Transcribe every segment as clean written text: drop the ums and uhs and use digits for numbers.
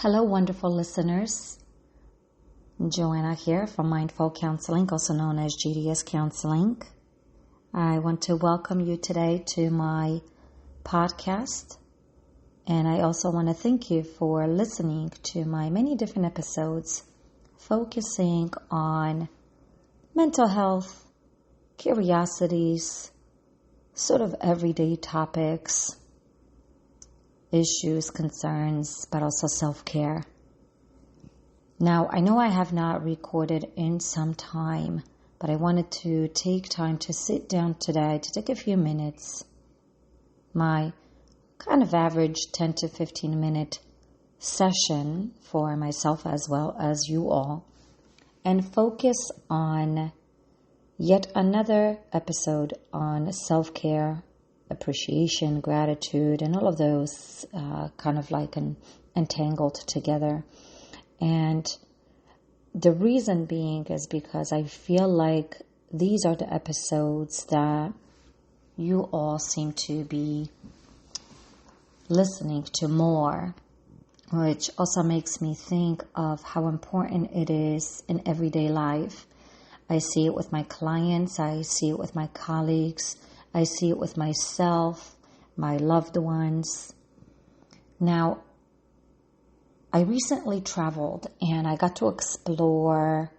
Hello, wonderful listeners. Joanna here from Mindful Counseling, also known as GDS Counseling. I want to welcome you today to my podcast, and I also want to thank you for listening to my many different episodes focusing on mental health, curiosities, sort of everyday topics, issues, concerns, but also self-care. Now, I know I have not recorded in some time, but I wanted to take time to sit down today to take a few minutes, my kind of average 10 to 15 minute session for myself as well as you all, and focus on yet another episode on self-care, appreciation, gratitude, and all of those kind of like entangled together. And the reason being is because I feel like these are the episodes that you all seem to be listening to more, which also makes me think of how important it is in everyday life. I see it with my clients, I see it with my colleagues, I see it with myself, my loved ones. Now, I recently traveled and I got to explore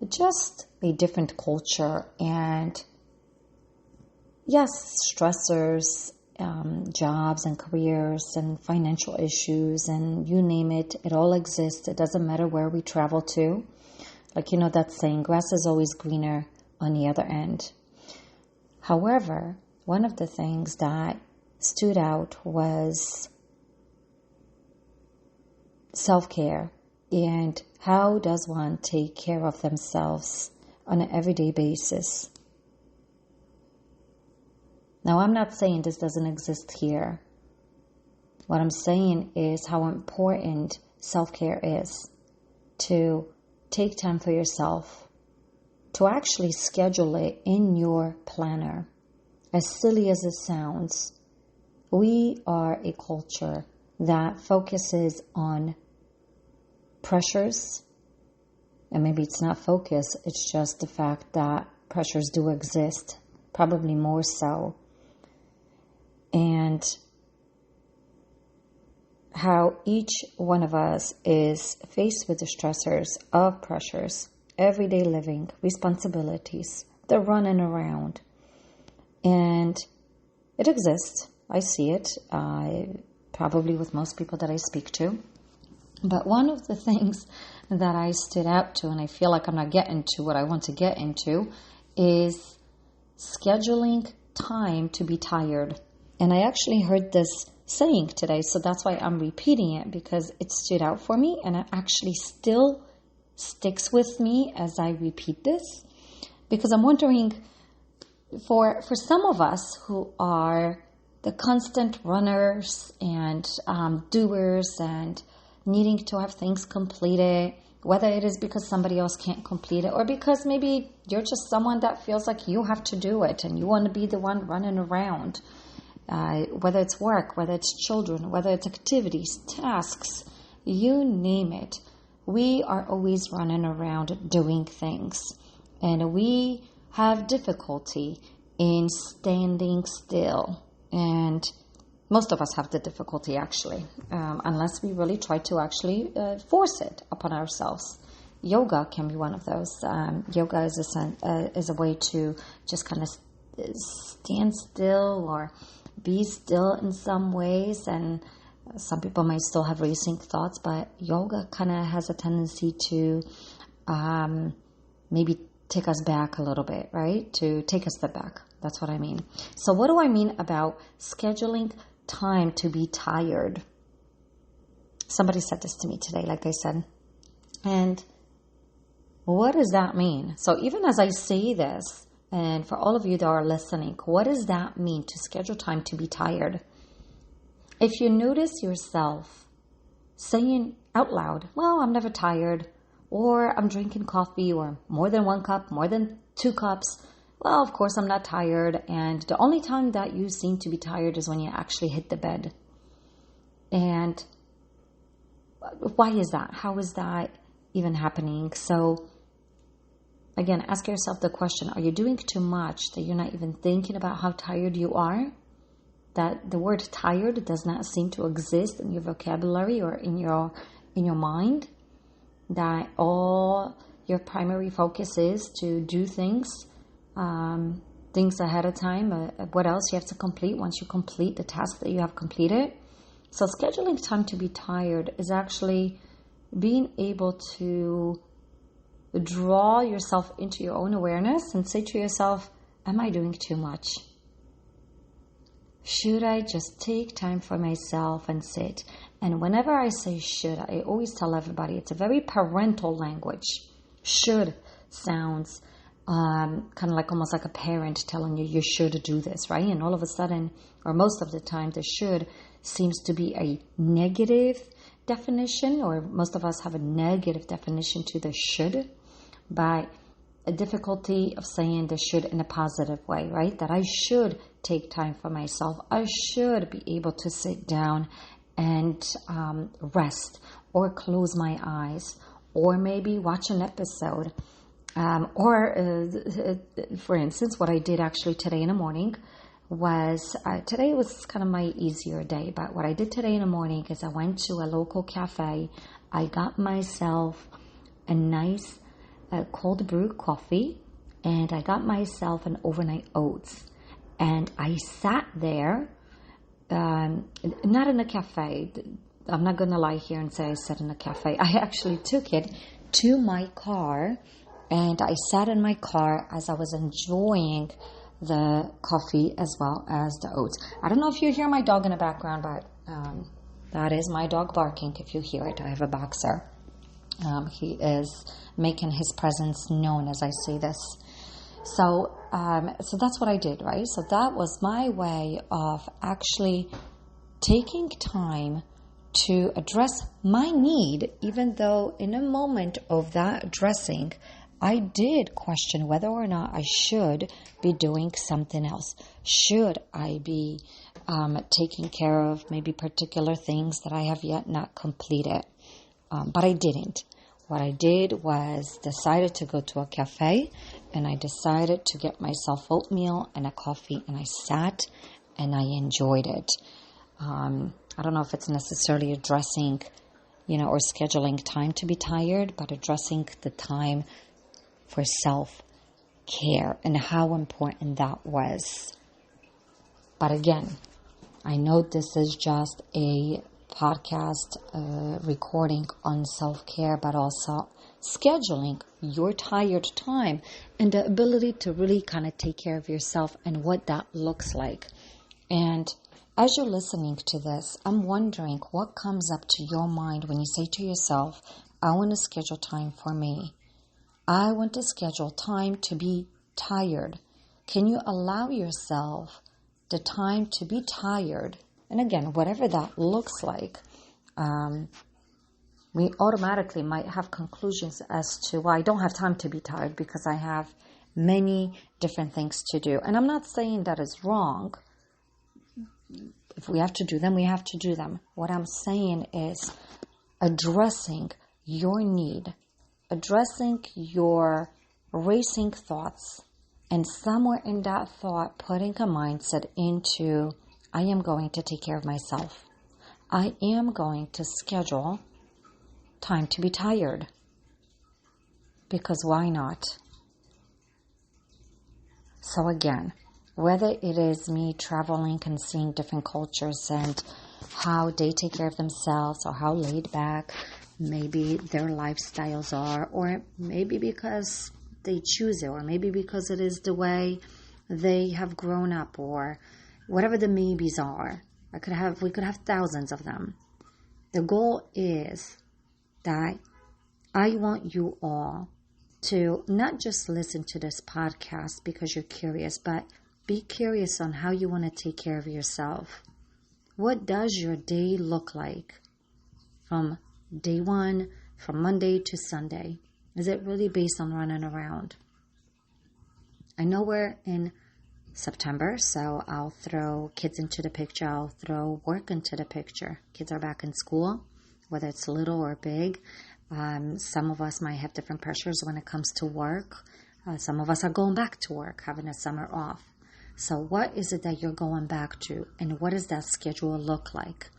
just a different culture and, yes, stressors, jobs and careers and financial issues and you name it, it all exists. It doesn't matter where we travel to. Like, you know that saying, grass is always greener on the other end. However, one of the things that stood out was self-care and how does one take care of themselves on an everyday basis. Now, I'm not saying this doesn't exist here. What I'm saying is how important self-care is, to take time for yourself, to actually schedule it in your planner. As silly as it sounds, we are a culture that focuses on pressures, and maybe it's not focus, it's just the fact that pressures do exist, probably more so. And how each one of us is faced with the stressors of pressures, everyday living, responsibilities, the running around. And it exists. I see it, probably with most people that I speak to. But one of the things that I stood out to, and I feel like I'm not getting to what I want to get into, is scheduling time to be tired. And I actually heard this saying today, so that's why I'm repeating it, because it stood out for me and it actually still sticks with me as I repeat this, because I'm wondering, for some of us who are the constant runners and doers and needing to have things completed, whether it is because somebody else can't complete it or because maybe you're just someone that feels like you have to do it and you want to be the one running around, whether it's work, whether it's children, whether it's activities, tasks, you name it. We are always running around doing things, and we have difficulty in standing still. And most of us have the difficulty, actually, unless we really try to actually force it upon ourselves. Yoga can be one of those. Yoga is a way to just kind of stand still or be still in some ways, and some people might still have racing thoughts, but yoga kind of has a tendency to maybe take us back a little bit, right? To take a step back. That's what I mean. So what do I mean about scheduling time to be tired? Somebody said this to me today, like I said. And what does that mean? So even as I say this, and for all of you that are listening, what does that mean to schedule time to be tired? If you notice yourself saying out loud, well, I'm never tired, or I'm drinking coffee, or more than one cup, more than 2 cups, well, of course I'm not tired, and the only time that you seem to be tired is when you actually hit the bed. And why is that? How is that even happening? So again, ask yourself the question, are you doing too much that you're not even thinking about how tired you are? That the word tired does not seem to exist in your vocabulary or in your mind? That all your primary focus is to do things ahead of time? What else you have to complete once you complete the task that you have completed? So scheduling time to be tired is actually being able to draw yourself into your own awareness and say to yourself, am I doing too much? Should I just take time for myself and sit? And whenever I say should, I always tell everybody it's a very parental language. Should sounds kind of like almost like a parent telling you should do this, right? And all of a sudden, or most of the time, the should seems to be a negative definition, or most of us have a negative definition to the should, by a difficulty of saying the should in a positive way, right? That I should take time for myself. I should be able to sit down and rest, or close my eyes, or maybe watch an episode. For instance, what I did actually today in the morning was, today was kind of my easier day, but what I did today in the morning is I went to a local cafe. I got myself a nice cold brew coffee, and I got myself an overnight oats. And I sat there, not in a cafe. I'm not going to lie here and say I sat in a cafe. I actually took it to my car, and I sat in my car as I was enjoying the coffee as well as the oats. I don't know if you hear my dog in the background, but that is my dog barking if you hear it. I have a boxer. He is making his presence known as I say this. So that's what I did, right? So that was my way of actually taking time to address my need, even though in a moment of that addressing, I did question whether or not I should be doing something else. Should I be taking care of maybe particular things that I have yet not completed? But I didn't. What I did was decided to go to a cafe, and I decided to get myself oatmeal and a coffee, and I sat and I enjoyed it. I don't know if it's necessarily addressing, or scheduling time to be tired, but addressing the time for self-care and how important that was. But again, I know this is just a podcast recording on self-care, but also scheduling your tired time and the ability to really kind of take care of yourself and what that looks like. And as you're listening to this, I'm wondering what comes up to your mind when you say to yourself, I want to schedule time for me. I want to schedule time to be tired. Can you allow yourself the time to be tired? And again, whatever that looks like, we automatically might have conclusions as to why I don't have time to be tired because I have many different things to do. And I'm not saying that is wrong. If we have to do them, we have to do them. What I'm saying is addressing your need, addressing your racing thoughts, and somewhere in that thought, putting a mindset into, I am going to take care of myself. I am going to schedule time to be tired. Because why not? So again, whether it is me traveling and seeing different cultures and how they take care of themselves, or how laid back maybe their lifestyles are, or maybe because they choose it, or maybe because it is the way they have grown up, or whatever the maybes are. We could have thousands of them. The goal is that I want you all to not just listen to this podcast because you're curious, but be curious on how you want to take care of yourself. What does your day look like from day one, from Monday to Sunday? Is it really based on running around? I know we're in September, so I'll throw kids into the picture. I'll throw work into the picture. Kids are back in school. whether it's little or big. Some of us might have different pressures when it comes to work. Some of us are going back to work, having a summer off. So what is it that you're going back to, and what does that schedule look like?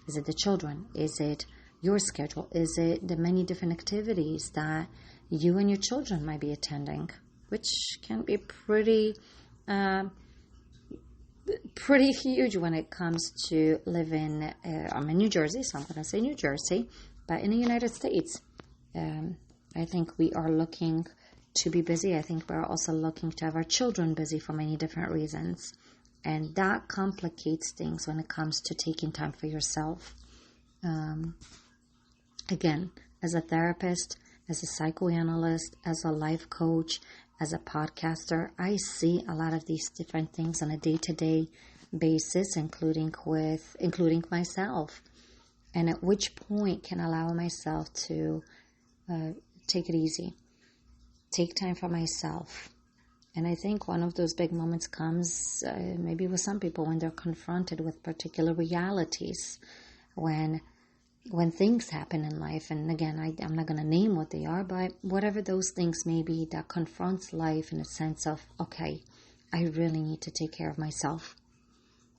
Is it the children? Is it your schedule? Is it the many different activities that you and your children might be attending, which can be pretty huge when it comes to living. I'm in New Jersey, so I'm going to say New Jersey, but in the United States, I think we are looking to be busy. I think we're also looking to have our children busy for many different reasons. And that complicates things when it comes to taking time for yourself. Again, as a therapist, as a psychoanalyst, as a life coach, as a podcaster, I see a lot of these different things on a day-to-day basis, including myself. And at which point can I allow myself to take it easy, take time for myself. And I think one of those big moments comes maybe with some people when they're confronted with particular realities, when things happen in life. And again, I'm not going to name what they are, but whatever those things may be that confronts life in a sense of, okay, I really need to take care of myself.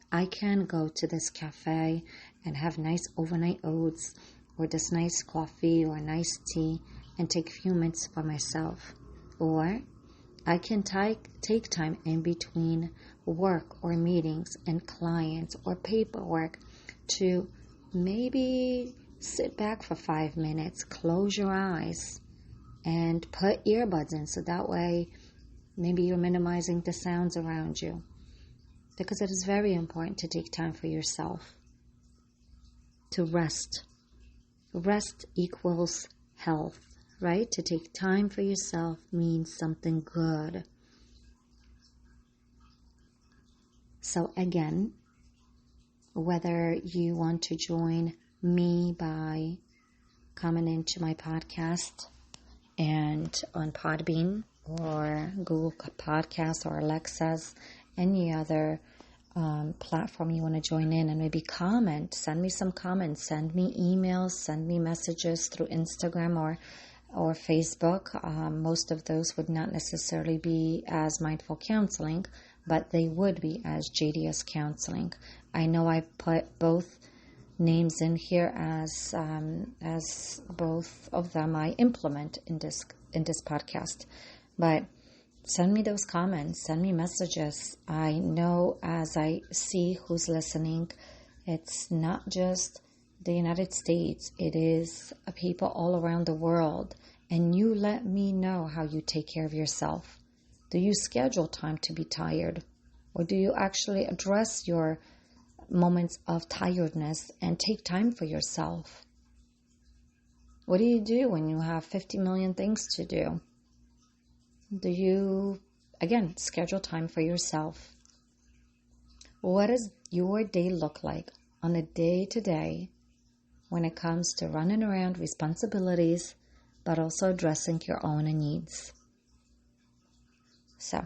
I can go to this cafe and have nice overnight oats or this nice coffee or nice tea and take a few minutes for myself. Or I can take time in between work or meetings and clients or paperwork to maybe sit back for 5 minutes, close your eyes, and put earbuds in, so that way maybe you're minimizing the sounds around you. Because it is very important to take time for yourself, to rest. Rest equals health, right? To take time for yourself means something good. So again, whether you want to join me by coming into my podcast and on Podbean or Google Podcasts or Alexa's, any other platform you want to join in, and maybe send me some comments, send me emails, send me messages through Instagram or Facebook. Most of those would not necessarily be as Mindful Counseling, but they would be as JDS Counseling. I know I put both names in here as both of them I implement in this podcast, but send me those comments, send me messages. I know as I see who's listening, it's not just the United States, it is people all around the world. And you let me know how you take care of yourself. Do you schedule time to be tired? Or do you actually address your moments of tiredness and take time for yourself? What do you do when you have 50 million things to do? Do you, again, schedule time for yourself? What does your day look like on a day-to-day when it comes to running around responsibilities, but also addressing your own needs? So,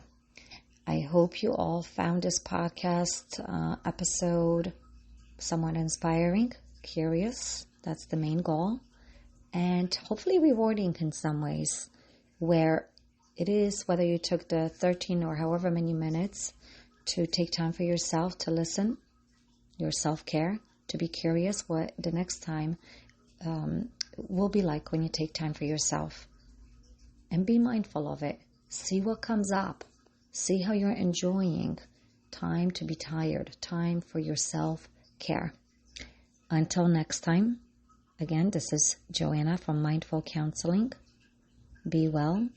I hope you all found this podcast episode somewhat inspiring, curious. That's the main goal. And hopefully rewarding in some ways, where it is, whether you took the 13 or however many minutes to take time for yourself, to listen, your self-care, to be curious what the next time will be like when you take time for yourself. And be mindful of it. See what comes up. See how you're enjoying time to be tired, time for your self-care. Until next time, again, this is Joanna from Mindful Counseling. Be well.